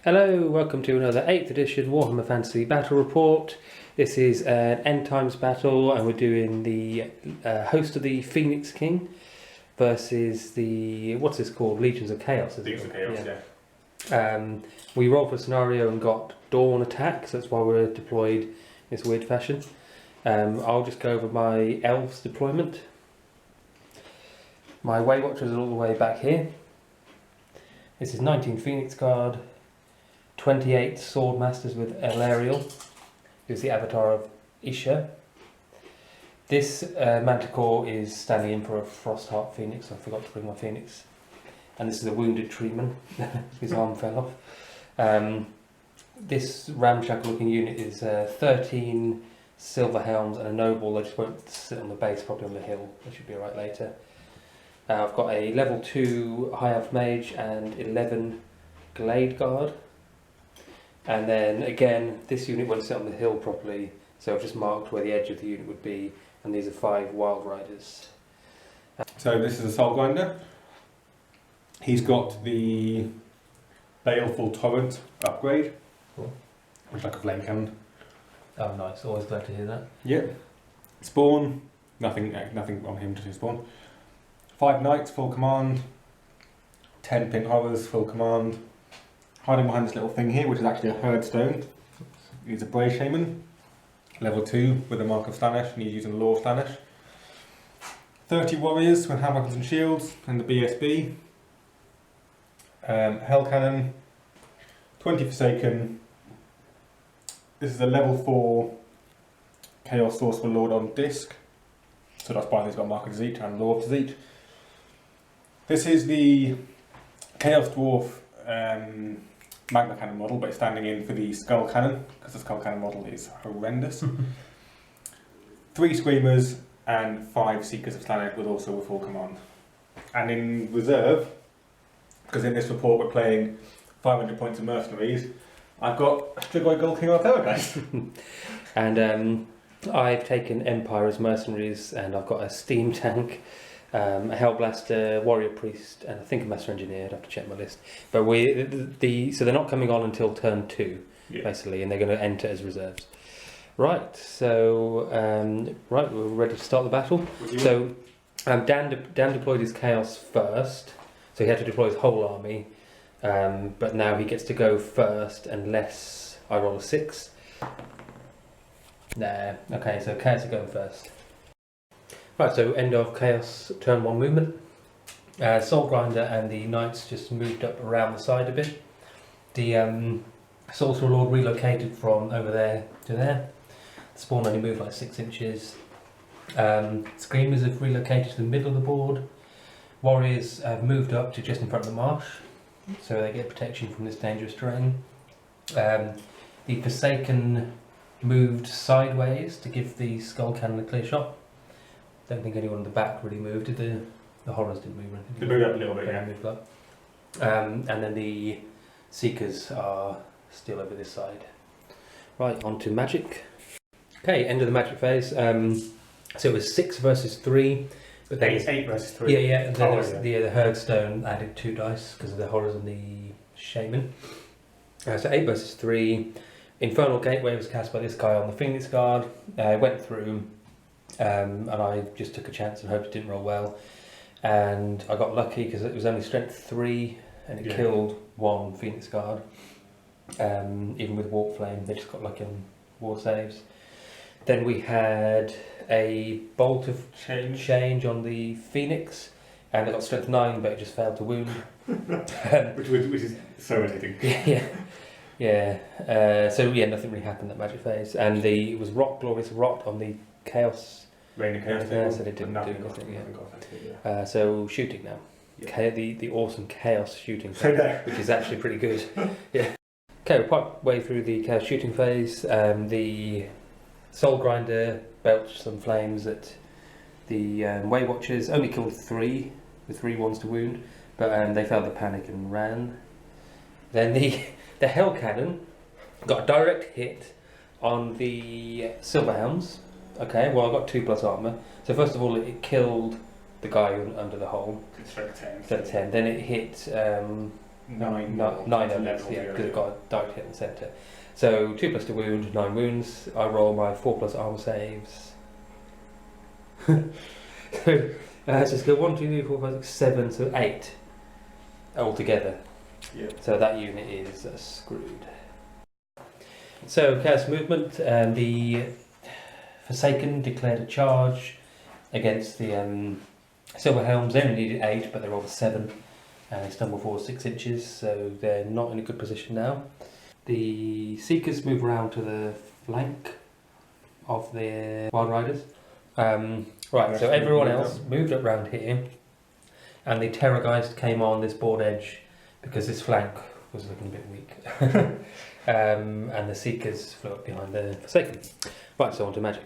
Hello, welcome to another 8th edition Warhammer Fantasy Battle Report. This is an End Times battle and we're doing the host of the Phoenix King versus the, what's this called? Legions of Chaos, Legions of Chaos, yeah. We rolled for a scenario and got Dawn attack, so that's why we're deployed in this weird fashion. I'll just go over my Elves deployment. My Way Watchers are all the way back here. This is 19 Phoenix Guard, 28 Swordmasters with Alarielle, who's the avatar of Isha. This Manticore is standing in for a Frostheart Phoenix. I forgot to bring my Phoenix. And this is a wounded treeman. His arm fell off. This ramshackle looking unit is 13 Silver Helms and a Noble. They just won't sit on the base, probably on the hill. They should be alright later. I've got a level 2 High Elf Mage and 11 Glade Guard. And then again, this unit won't sit on the hill properly, so I've just marked where the edge of the unit would be, and these are 5 Wild Riders. So this is a Soul Grinder. He's got the Baleful Torrent upgrade, Cool. which is like a flame cannon. Oh nice, always glad to hear that. Yep. Spawn, nothing on him to do spawn. 5 Knights, full command. 10 Pin Horrors, full command. Hiding behind this little thing here, which is actually a Herd Stone. He's a Brave Shaman, level 2 with a Mark of Slaanesh, and he's using Law of Slaanesh. 30 Warriors with hand weapons and shields, and the BSB. Hell Cannon, 20 Forsaken. This is a level 4 Chaos Sorcerer Lord on disc. So that's why he's got Mark of Tzeentch and Law of Tzeentch. This is the Chaos Dwarf Magma Cannon model, but it's standing in for the Skull Cannon, because the Skull Cannon model is horrendous. 3 Screamers and 5 Seekers of Slaanesh with also a full command. And in reserve, because in this report we're playing 500 points of Mercenaries, I've got a Strigoi Gold King Artella, guys. And I've taken Empire as Mercenaries, and I've got a Steam Tank, a Hellblaster, Warrior Priest, and I think a Master Engineer. I'd have to check my list. But so they're not coming on until turn 2, basically, and they're going to enter as reserves. Right, so we're ready to start the battle. So Dan deployed his Chaos first, so he had to deploy his whole army, but now he gets to go first unless I roll a 6. Nah, okay, so Chaos are going first. Right, so end of Chaos turn 1 movement. Soul Grinder and the Knights just moved up around the side a bit. The Sorcerer Lord relocated from over there to there. The Spawn only moved like 6 inches. Screamers have relocated to the middle of the board. Warriors have moved up to just in front of the marsh, so they get protection from this dangerous terrain. The Forsaken moved sideways to give the Skull Cannon a clear shot. Don't think anyone in the back really moved. Did the Horrors didn't move or anything? They moved up a little bit, They yeah. moved up. And then the Seekers are still over this side. Right, on to Magic. Okay, end of the Magic phase. So it was 6 versus 3. But then 8 versus 3. Yeah. And then there was the Herd Stone added 2 dice because of the Horrors and the Shaman. So 8 versus 3. Infernal Gateway was cast by this guy on the Phoenix Guard. Went through, and I just took a chance and hoped it didn't roll well. And I got lucky because it was only strength 3 and it killed 1 Phoenix Guard. Even with Warp Flame, they just got lucky on war saves. Then we had a Bolt of Change on the Phoenix, and it got strength 9, but it just failed to wound. which is so anything. Yeah. So nothing really happened that Magic phase, and it was Glorious Rot on the Chaos. Rain of Chaos. So they didn't do anything yet. So shooting now. Yeah. The awesome Chaos shooting phase, which is actually pretty good. Yeah. Okay, we're part way through the Chaos shooting phase. The Soul Grinder belched some flames at the Way Watchers. Only killed 3 with 3 ones to wound, but they failed to panic and ran. Then the Hell Cannon got a direct hit on the Silver Helms. Okay, well I got 2+ armour. So first of all it killed the guy under the hole. Strength 10. Strength 10. Then it hit 9 9 elements, yeah, because I've got a direct hit in the centre. So 2 plus 2 wound, 9 wounds. I roll my 4 plus armor saves. So just go 1, 2, 3, 4, 5, 6, 7, so 8 altogether. Yeah. So that unit is screwed. So chaos movement, the Forsaken declared a charge against the Silver Helms. They only needed 8, but they rolled a 7, and they stumble forward 6 inches, so they're not in a good position now. The Seekers move around to the flank of the Wild Riders. Right, so everyone else moved up round here, and the Terrorgeist came on this board edge because this flank was looking a bit weak. And the Seekers flew up behind the Forsaken. Right, so on to Magic.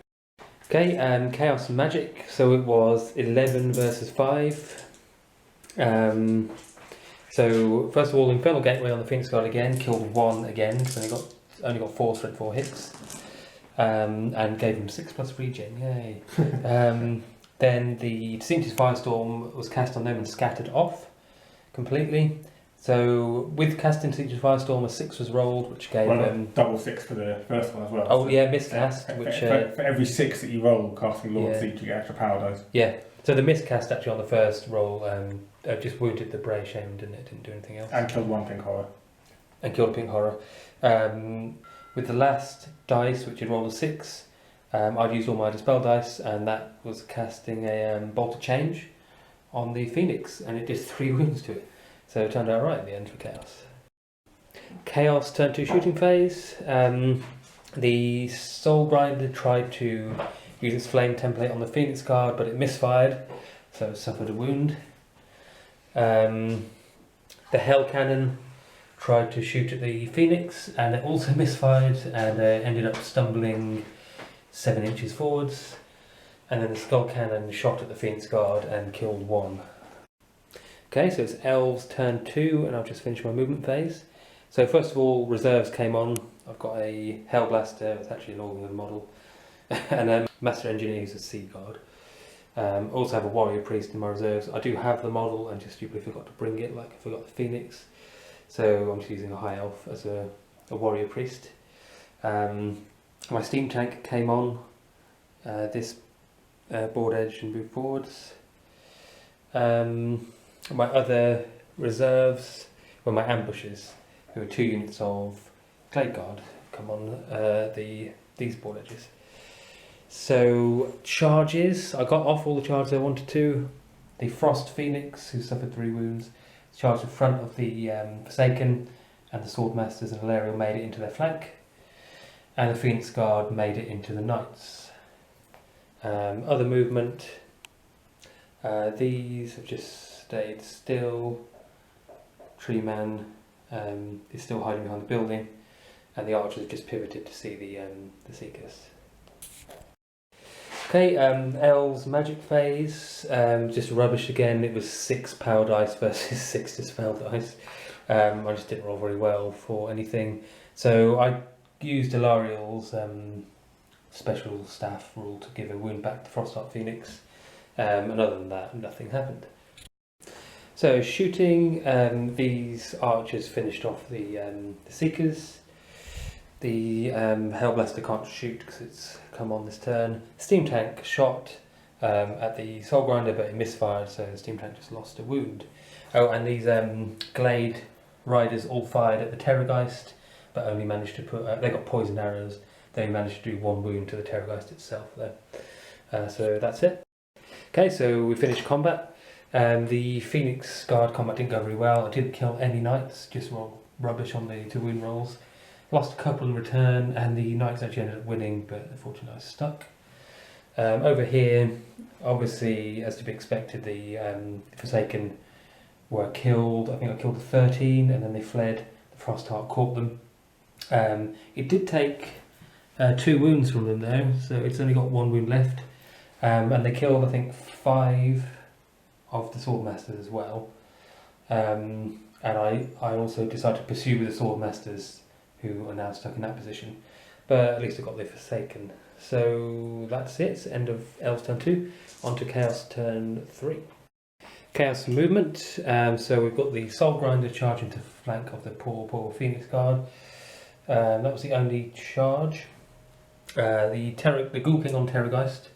Okay, Chaos Magic, so it was 11 versus 5. So first of all, Infernal Gateway on the Phoenix Guard again, killed 1 again, so only got 4 straight 4 hits. And gave him 6 plus regen, yay. Then the Tzeentch's Firestorm was cast on them and scattered off completely. So with casting Tzeentch's Firestorm, a 6 was rolled, which gave double 6 for the first one as well. Oh yeah, miscast. For every 6 that you roll casting Lord Tzeentch, you get extra power dice. Yeah. So the miscast actually on the first roll just wounded the Bray Shaman, didn't it? Didn't do anything else. And killed 1 pink horror. And killed a pink horror. With the last dice, which had rolled a 6, I'd used all my dispel dice, and that was casting a bolt of change on the Phoenix, and it did 3 wounds to it. So it turned out right at the end for Chaos. Chaos turn 2 shooting phase. The Soul Grinder tried to use its flame template on the Phoenix Guard, but it misfired, so it suffered a wound. The Hell Cannon tried to shoot at the Phoenix, and it also misfired, and ended up stumbling 7 inches forwards. And then the Skull Cannon shot at the Phoenix Guard and killed 1. Okay, so it's Elves turn 2, and I'll just finish my movement phase. So first of all, reserves came on. I've got a Hell Blaster, it's actually an Organ model, and a Master Engineer who's a Sea Guard. Also have a Warrior Priest in my reserves. I do have the model, and just stupidly forgot to bring it, like I forgot the Phoenix. So I'm just using a High Elf as a Warrior Priest. My Steam Tank came on this board edge and moved forwards. My other reserves were my ambushes, who are 2 units of Glade Guard, come on these board edges. So charges, I got off all the charges I wanted to. The Frost Phoenix, who suffered 3 wounds, charged in front of the Forsaken, and the Swordmasters and Alarielle made it into their flank, and the Phoenix Guard made it into the Knights. Other movement, these have just stayed still. Tree Man is still hiding behind the building, and the archers have just pivoted to see the Seekers. Okay, Elves Magic phase, just rubbish again. It was 6 power dice versus 6 dispel dice. I just didn't roll very well for anything. So I used Alarielle's special staff rule to give a wound back to Frostheart Phoenix. And other than that, nothing happened. So shooting, these archers finished off the Seekers. The Hellblaster can't shoot because it's come on this turn. Steam Tank shot at the Soul Grinder, but it misfired, so the Steam Tank just lost a wound. Oh, and these Glade Riders all fired at the Terrorgeist, but only managed to put... they got poisoned arrows. They only managed to do 1 wound to the Terrorgeist itself, though. So that's it. Okay, so we finished combat. The Phoenix Guard combat didn't go very well. I didn't kill any Knights, just rolled rubbish on the 2 wound rolls. Lost a couple in return, and the Knights actually ended up winning, but unfortunately I was stuck. Over here, obviously, as to be expected, the Forsaken were killed. I think I killed 13, and then they fled. The Frostheart caught them. It did take 2 wounds from them though, so it's only got 1 wound left. And they killed, I think, 5 of the Swordmasters as well. And I also decided to pursue with the Swordmasters, who are now stuck in that position. But at least I got the Forsaken. So that's it. End of Elves turn 2. On to Chaos turn 3. Chaos movement. So we've got the Soul Grinder charging to flank of the poor Phoenix Guard. That was the only charge. The Ghoul King on Terrorgeist.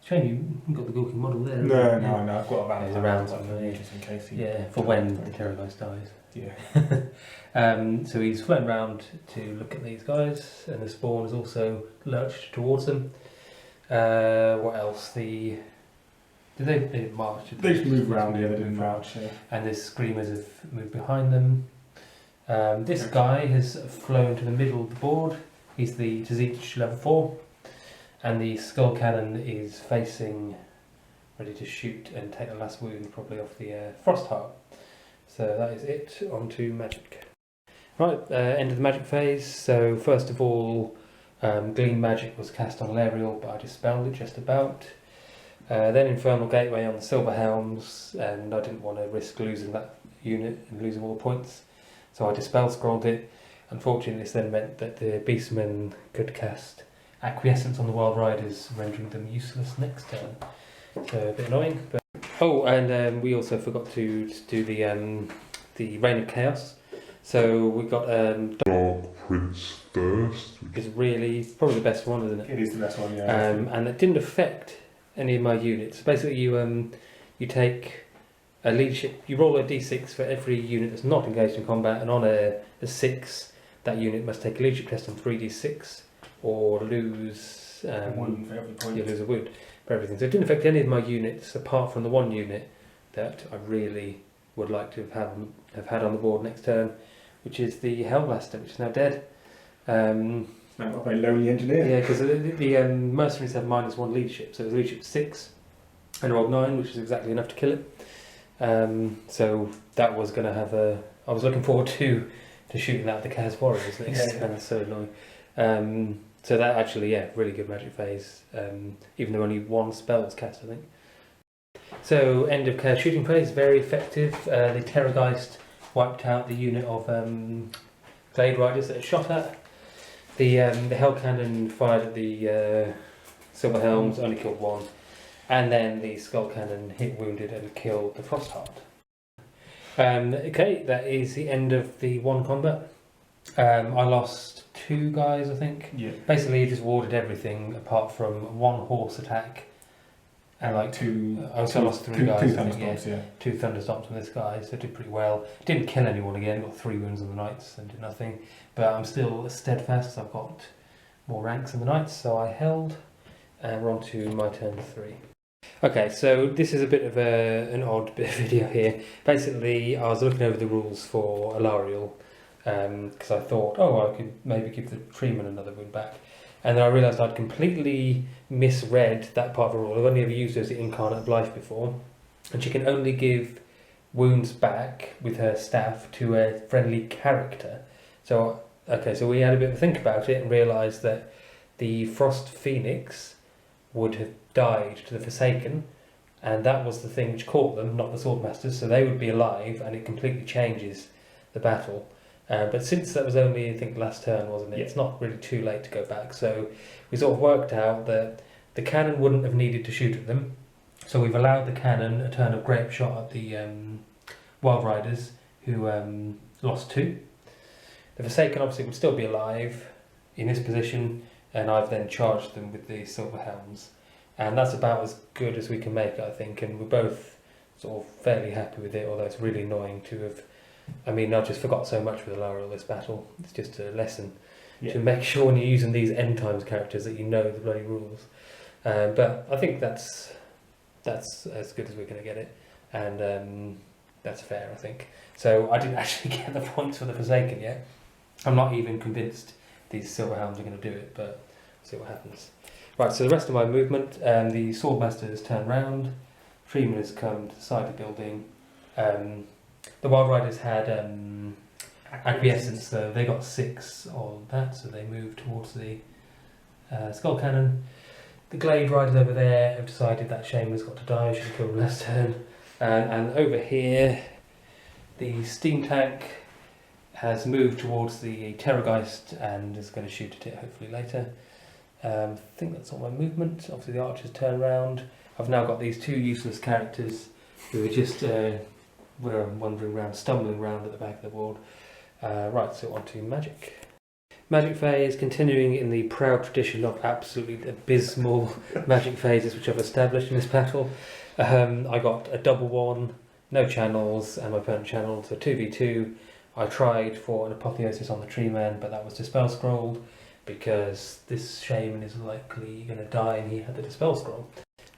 Shame you got the Ghoul King model there. No, Yeah. I've got a There's van around somewhere just in case. For when the Terrorgeist dies. Yeah. So he's flown round to look at these guys, and the spawn has also lurched towards them. What else? They didn't march. They just moved around here. They didn't march. Yeah. And the Screamers have moved behind them. This guy has flown to the middle of the board. He's the Tzeentch level 4, and the Skull Cannon is facing, ready to shoot and take the last wound, probably off the Frost Heart. So that is it. On to Magic. Right, end of the Magic phase. So first of all, Khaine Magic was cast on Alarielle, but I dispelled it just about. Then Infernal Gateway on the Silver Helms, and I didn't want to risk losing that unit and losing all the points, so I dispel scrolled it. Unfortunately, this then meant that the Beastmen could cast Acquiescence on the Wild Riders, rendering them useless next turn. So a bit annoying. But oh, and we also forgot to do the Reign of Chaos. So we got Dark Prince first. is really probably the best one, isn't it? It is the best one, yeah. And it didn't affect any of my units. Basically, you take a leadership. You roll a d6 for every unit that's not engaged in combat, and on a 6, that unit must take a leadership test on 3d6 or lose one for every point. You lose a wound for everything. So it didn't affect any of my units apart from the one unit that I really would like to have had on the board next turn, which is the Hellblaster, which is now dead. Not a very lonely engineer. Yeah, because the Mercenaries have -1 leadership, so it was leadership 6 and rolled 9, which is exactly enough to kill it. So that was going to have a. I was looking forward to shooting out the Chaos Warriors next. Yeah. That's so annoying. So that actually, really good Magic phase. Even though only 1 spell was cast, I think. So end of Chaos shooting phase, very effective. The Terrorgeist wiped out the unit of Glade Riders that it shot at. The Hell Cannon fired at the Silver Helms, only killed 1, and then the Skull Cannon hit, wounded, and killed the Frostheart. Okay, that is the end of the 1 combat. I lost 2 guys, I think. Yeah. Basically, he just warded everything apart from 1 horse attack and like 2. I also lost 3 guys. 2 thunderstorms, yeah. 2 thunderstorms from this guy, so it did pretty well. Didn't kill anyone again, got 3 wounds on the Knights and did nothing. But I'm still steadfast, I've got more ranks in the Knights, so I held. And we're on to my turn 3. Okay, so this is a bit of an odd bit of video here. Basically, I was looking over the rules for Alarielle, because I thought, I could maybe give the Treeman another wound back. And then I realised I'd completely misread that part of the rule. I've only ever used her as the Incarnate of Life before, and she can only give wounds back with her staff to a friendly character. So we had a bit of a think about it and realised that the Frost Phoenix would have died to the Forsaken, and that was the thing which caught them, not the Swordmasters, so they would be alive, and it completely changes the battle. But since that was only, I think, last turn, wasn't it? Yeah. It's not really too late to go back. So we sort of worked out that the cannon wouldn't have needed to shoot at them. So we've allowed the cannon a turn of grape shot at the Wild Riders, who lost 2. The Forsaken obviously would still be alive in this position, and I've then charged them with the Silver Helms. And that's about as good as we can make it, I think. And we're both sort of fairly happy with it, although it's really annoying to have... I mean, I just forgot so much with Alarielle this battle. It's just a lesson to make sure when you're using these end times characters that you know the bloody rules. But I think that's as good as we're going to get it, and that's fair, I think. So I didn't actually get the points for the Forsaken yet. I'm not even convinced these Silver Helms are going to do it, but we'll see what happens. Right, so the rest of my movement, the Swordmasters turn round, Freeman has come to the side of the building. The Wild Riders had Acquiescence, so they got 6 on that, so they moved towards the Skull Cannon. The Glade Riders over there have decided that Shaman's got to die, should have killed him last turn. And over here, the Steam Tank has moved towards the Terrorgeist and is going to shoot at it hopefully later. I think that's all my movement. Obviously the archers turn round. I've now got these 2 useless characters We were just wandering around, stumbling around at the back of the ward. Right, so on to Magic. Magic phase, continuing in the proud tradition of absolutely abysmal Magic phases which I've established in this battle. I got a double one, no channels, and my opponent channeled, so 2v2. I tried for an apotheosis on the tree man, but that was dispel scrolled because this shaman is likely going to die and he had the dispel scroll.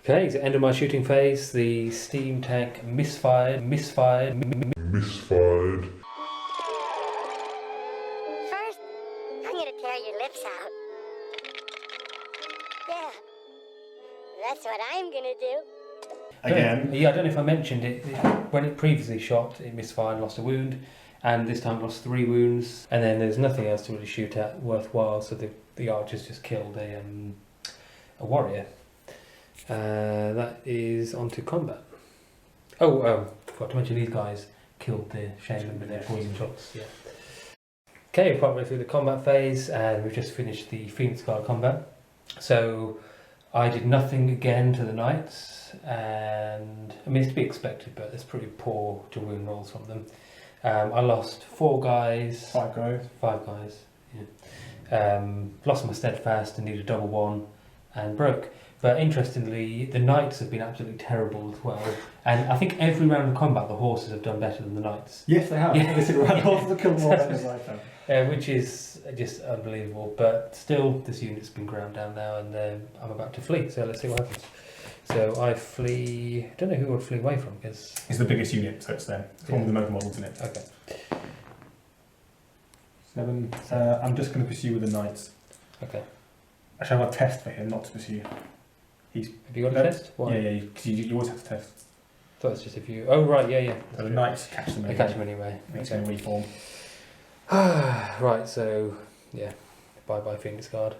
Okay, so end of my shooting phase, the steam tank misfired. Misfired. First, I'm gonna tear your lips out. Yeah, that's what I'm gonna do. Again. Yeah, I don't know if I mentioned it. When it previously shot, it misfired and lost a wound, and this time it lost 3 wounds, and then there's nothing else to really shoot at worthwhile, so the archers just killed a warrior. That is onto combat. Forgot to mention these guys killed the shaman with their poison shots. Yeah. Okay, we're partway through the combat phase, and we've just finished the Phoenix Guard combat. So I did nothing again to the knights, and I mean it's to be expected, but it's pretty poor to wound rolls from them. I lost 4 guys. 5 guys. 5 guys. Yeah. Lost my steadfast and needed a double one, and broke. But interestingly, the knights have been absolutely terrible as well. And I think every round of combat, the horses have done better than the knights. Yes, they have. Yeah. Every single round, horses have killed more than I have. Which is just unbelievable. But still, this unit's been ground down now, and I'm about to flee. So let's see what happens. So I flee. I don't know who I would flee away from because it's the biggest unit, so it's them. It's one with the most models in it. Okay. 7. I'm just going to pursue with the knights. Okay. Actually, I have a test for him, not to pursue. Have you got a test? Why? Yeah, because you always have to test. I thought it's just if you. Oh right, yeah. So the knights catch them anyway. They catch them anyway. Makes them reform. Right, so yeah, bye Phoenix Guard.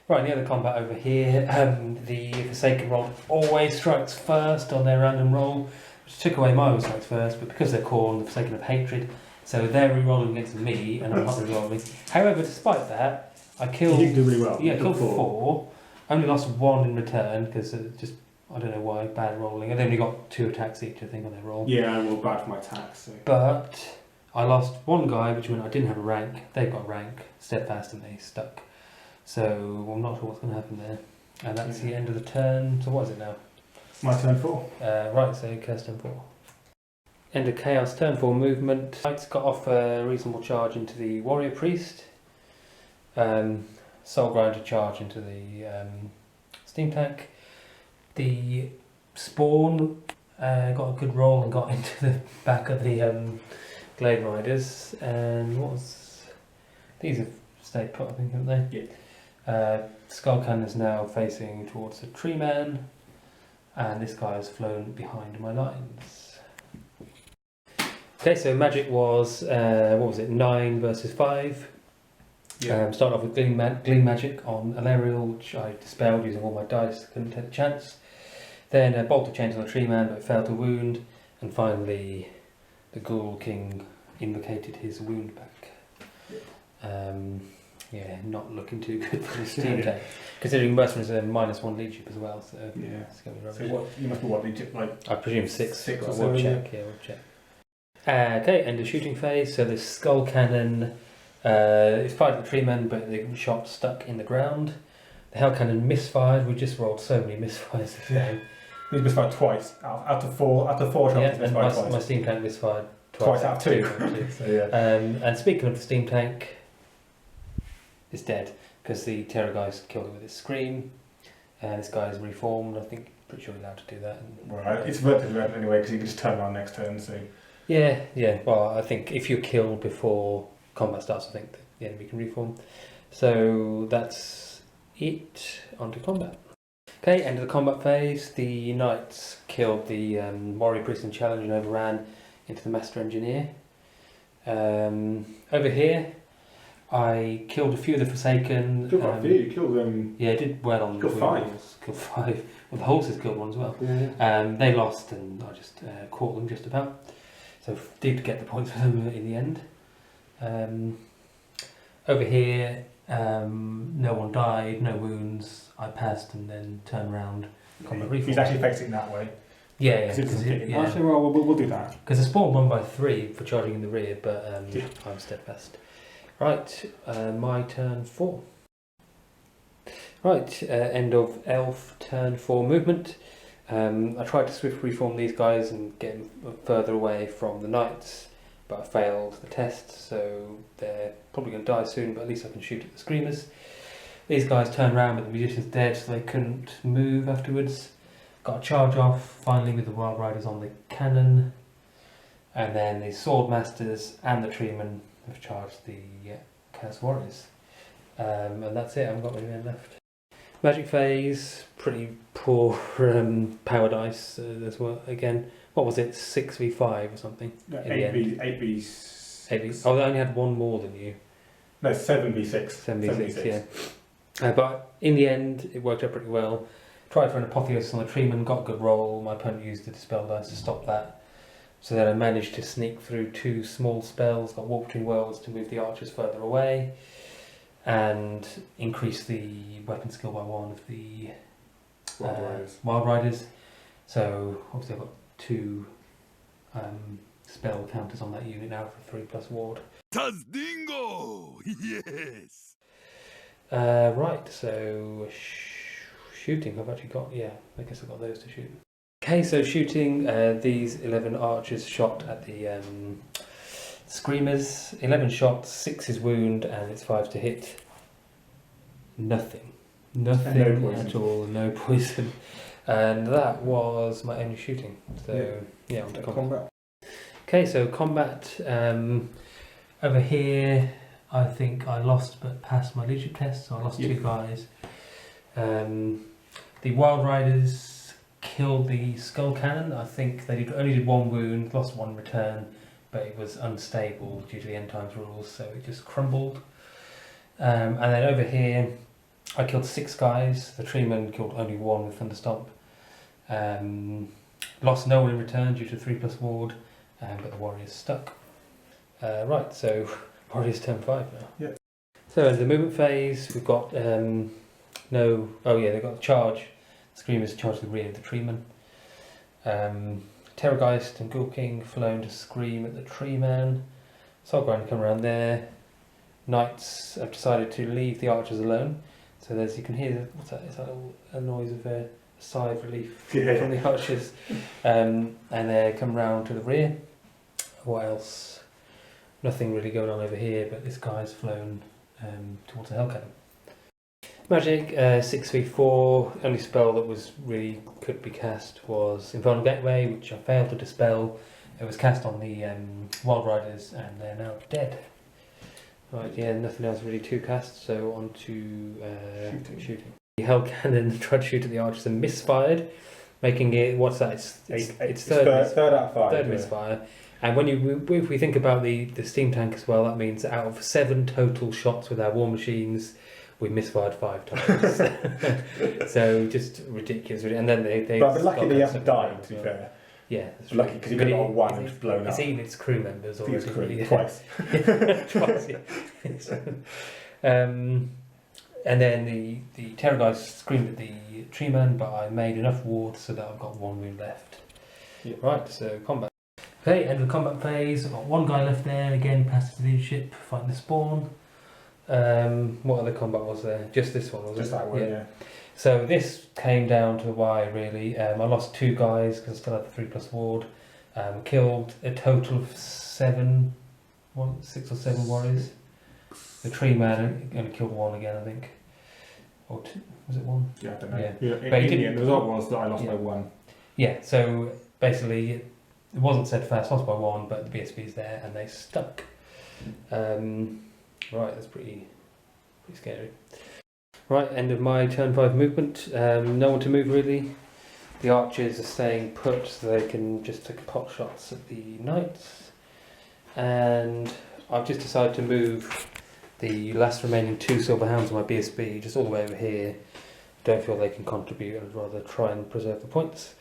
Right, the other combat over here, the Forsaken roll always strikes first on their random roll, which took away my strikes first, but because they're called the Forsaken of Hatred, so they're re-rolling against me and I'm not re-rolling. However, despite that, I killed. You did do really well. Yeah, I killed 4. Only lost 1 in return because just I don't know why, bad rolling. And they only got 2 attacks each, I think, on their roll. Yeah, I rolled bad for my attacks. So. But I lost 1 guy, which meant I didn't have a rank. They've got a rank, steadfast, and they stuck. So I'm not sure what's going to happen there. And that's the end of the turn. So what is it now? My turn 4. Right, so Chaos turn 4. End of Chaos turn 4 movement. Knights got off a reasonable charge into the Warrior Priest. Soul Grinder charge into the Steam Tank. The Spawn got a good roll and got into the back of the Glade Riders. And what was... These have stayed put, I think, haven't they? Yeah. Skull Cannon is now facing towards the Tree Man. And this guy has flown behind my lines. Okay, so Magic was, 9 versus 5. Yeah. Started off with Gleam Magic on Alarielle, which I dispelled using all my dice, couldn't take a chance. Then Bolt of Chains on the Tree Man, but failed to wound. And finally, the Ghoul King invocated his wound back. Not looking too good for this team tank. Considering Mercenaries are -1 leadership as well, so yeah, it's going to be rubbish. So what, you must be what, leadership, like... I presume 6. 6 or we'll 7, check, yeah, we'll check. Okay, end of shooting phase. So the Skull Cannon is fired at the Tree Man, but the shot stuck in the ground. The Hell Cannon misfired. We just rolled so many misfires this game. He's misfired twice. Out of 4 shots, Yeah, he's and misfired twice. my Steam Tank misfired Twice out of 2. So, yeah. And speaking of the Steam Tank, it's dead because the Terror guys killed it with his scream. And this guy is reformed. I think pretty sure he's allowed to do that. Right, it's relatively rare anyway because he can just turn around next turn. So yeah. Well, I think if you're killed before combat starts, I think the enemy can reform. So that's it. On to combat. Okay, end of the combat phase. The Knights killed the Warrior Priest in challenge and overran into the Master Engineer. Over here, I killed a few of the Forsaken. killed quite a few. You killed them. Yeah, I did well on Killed the 5. wheels. Killed 5. Well, the horses killed 1 as well. Yeah. They lost, and I just caught them just about. So did get the points for them in the end. Over here, no one died, no wounds. I passed and then turned around. Combat reform. He's actually facing that way. Yeah, Because it doesn't kick in. yeah. Actually, well, we'll do that. Because the spawn won by 3 for charging in the rear, but Yeah. I'm steadfast. Right, my turn 4. Right, end of elf turn 4 movement. I tried to swift reform these guys and get them further away from the knights, but I failed the test, so they're probably going to die soon, but at least I can shoot at the screamers. These guys turned around, but the magician's dead, so they couldn't move afterwards. Got a charge off, finally, with the wild riders on the cannon. And then the Swordmasters and the Treemen have charged the Chaos Warriors. And that's it, I haven't got many men left. Magic phase, pretty poor power dice as well. Again, what was it, 6v5 or something? No, in the end. 8v6. Oh, they only had one more than you. No, 7v6. 7v6, yeah. But in the end, it worked out pretty well. Tried for an apotheosis on the Treeman, got a good roll. My opponent used the dispel dice to stop that. So then I managed to sneak through 2 small spells, got Walk Between Worlds to move the archers further away, and increase the weapon skill by 1 of the Wild Riders. So obviously I've got 2 spell counters on that unit now for 3+ ward. Tazdingo! Yes! Right, so shooting, I've actually got, yeah, I guess I've got those to shoot. Okay, so shooting, these 11 archers shot at the screamers. 11 shots, 6 is wound, and it's 5 to hit. Nothing at all, no poison. And that was my only shooting. So, yeah, on to combat. Okay, so combat, over here, I think I lost but passed my leadership test, so I lost 2 guys. The Wild Riders killed the Skull Cannon. I think they only did 1 wound, lost 1 return, but it was unstable due to the end times rules, so it just crumbled. And then over here, I killed 6 guys. The Treeman killed only 1 with Thunderstomp. Lost no one in return due to 3+ ward, but the Warriors stuck. Right, so Warriors turn 5 now. Yeah. So in the movement phase, we've got they've got the charge. Screamers charge the rear of the Treeman. Terrorgeist and Ghoul King flown to scream at the Treeman. Soulgrind come around there. Knights have decided to leave the archers alone. So you can hear, what's that? Is that a noise of a sigh of relief from the archers? And they come round to the rear. What else? Nothing really going on over here, but this guy's flown towards the Hell Cannon. Magic, 6v4, only spell that was really could be cast was Infernal Gateway, which I failed to dispel. It was cast on the Wild Riders and they're now dead. Right, yeah, nothing else really to cast, so on to shooting. The Hell Cannon tried to shoot at the archers and misfired, making it, what's that? It's third out of 5. Third misfire. And if we think about the steam tank as well, that means out of 7 total shots with our war machines, we misfired 5 times. So just ridiculous. And then they but lucky they haven't died, to be fair. Yeah, lucky because you could have got 1 and just blown up. It's even its crew members already. Twice. Twice, yeah. And then the Terrorgeist screamed at the Treeman, but I made enough ward so that I've got 1 wound left. Yeah. Right, so combat. Okay, end of the combat phase. I've got 1 guy left there, again passes the leadership, fighting the spawn. What other combat was there? Just this one, was it? Just that one, yeah. So this came down to the wire, really. I lost 2 guys because I still had the 3+ ward. Killed a total of 6 or 7 warriors. The Treeman only killed 1 again, I think. Or 2, was it 1? Yeah, I don't know. Yeah. But the result was that I lost by 1. Yeah, so basically it wasn't said fast, lost by 1, but the BSB's there and they stuck. Right, that's pretty scary. Right, end of my turn 5 movement. No one to move really. The archers are staying put so they can just take pot shots at the knights. And I've just decided to move the last remaining 2 Silver Helms on my BSB just all the way over here. Don't feel they can contribute, I'd rather try and preserve the points.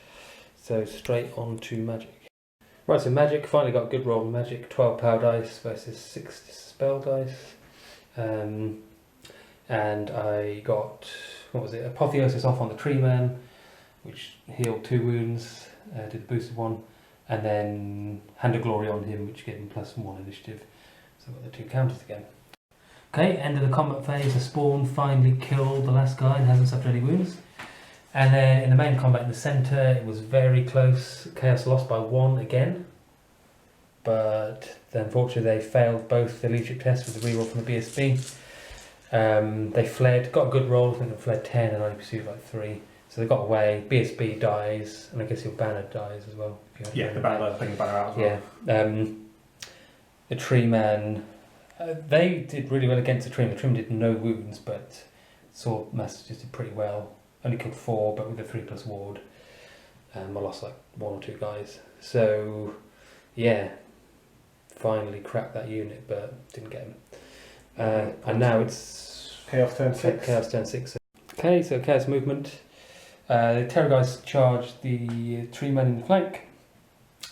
So straight on to Magic. Right, so Magic, finally got a good roll of Magic. 12 power dice versus 6 dispel dice. And I got, Apotheosis off on the Treeman, which healed 2 wounds, did the boosted one, and then Hand of Glory on him, which gave him +1 initiative. So I've got the 2 counters again. Okay, end of the combat phase, the spawn finally killed the last guy and hasn't suffered any wounds. And then in the main combat in the centre, it was very close. Chaos lost by 1 again. But unfortunately they failed both the leadership tests with the reroll from the BSB. They fled, got a good roll, I think they fled 10 and only pursued like 3. So they got away, BSB dies, and I guess your banner dies as well. Yeah, the banner, I think the banner out as well. Yeah. The tree man, they did really well against the tree. The tree did no wounds, but Swordmasters just did pretty well. Only killed 4, but with a 3+ ward. I lost like 1 or 2 guys. So, yeah, finally cracked that unit, but didn't get him. And now it's Chaos turn 6. Chaos turn 6. Okay, so Chaos movement. The Terror guys charged the tree man in the flank.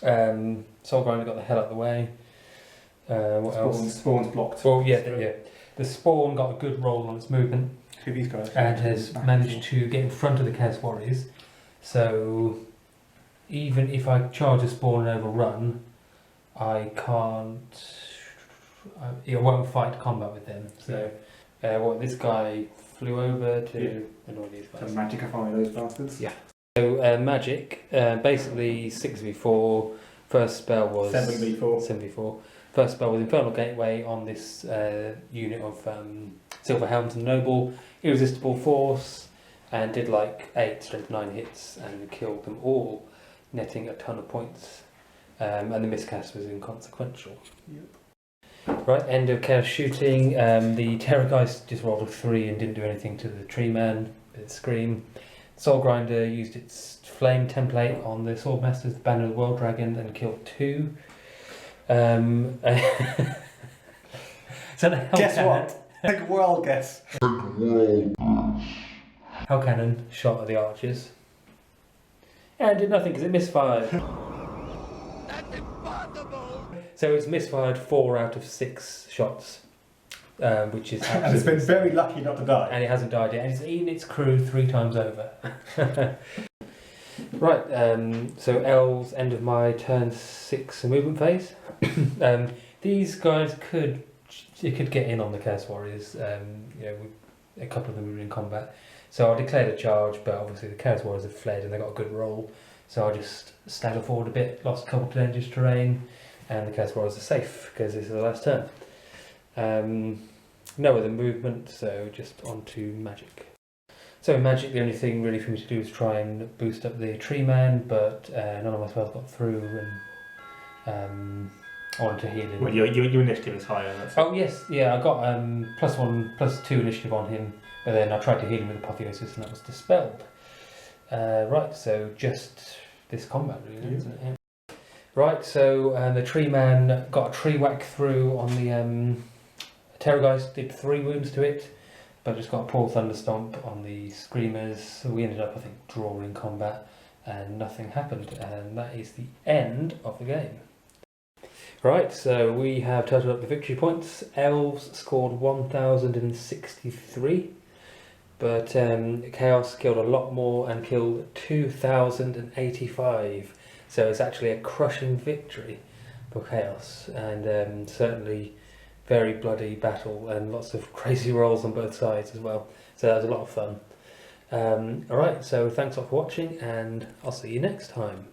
Soul Grinder got the hell out of the way. What else? Spawn's blocked. Well, yeah. The spawn got a good roll on its movement. Who are these guys? And has managed to get in front of the Chaos Warriors. So even if I charge a spawn and overrun, I won't fight combat with them. So this guy flew over to annoy these guys. So magic I find those bastards. Yeah. So magic, basically 6v4. First spell was 7v4. 7v4. First spell was Infernal Gateway on this unit of Silver Helms and Noble. Irresistible Force, and did like 8 strength 9 hits and killed them all, netting a ton of points. And the miscast was inconsequential. Yep. Right, end of Chaos shooting. The Terror guys just rolled a 3 and didn't do anything to the tree man. Its scream. Soul Grinder used its flame template on the Swordmasters, the Banner of the World Dragon, and killed 2. So the Guess what? Take a wild guess. Hell Cannon shot at the archers and did nothing because it misfired. That's impossible! So it's misfired 4 out of 6 shots, which is And it's been very lucky not to die. and it hasn't died yet, and it's eaten its crew 3 times over. Right, so L's end of my turn 6 movement phase. These guys could get in on the Chaos Warriors. A couple of them were in combat. So I declared a charge, but obviously the Chaos Warriors have fled and they got a good roll. So I just staggered forward a bit, lost a couple of dangerous terrain, and the Chaos Warriors are safe because this is the last turn. No other movement, so just on to magic. So in magic, the only thing really for me to do is try and boost up the tree man, but none of my spells got through, and I wanted to heal him. Well, your initiative is higher. Oh yes, yeah, I got +1, +2 initiative on him, but then I tried to heal him with Apotheosis and that was dispelled. Right, so just this combat really, isn't it? Yeah. Right, so the tree man got a tree whack through on the Terror guys, did 3 wounds to it, but just got a poor thunderstomp on the screamers, so we ended up, I think, drawing combat and nothing happened, and that is the end of the game. Right, so we have totaled up the victory points. Elves scored 1,063, but Chaos killed a lot more and killed 2,085. So it's actually a crushing victory for Chaos, and certainly very bloody battle and lots of crazy rolls on both sides as well. So that was a lot of fun. Alright, so thanks a lot for watching, and I'll see you next time.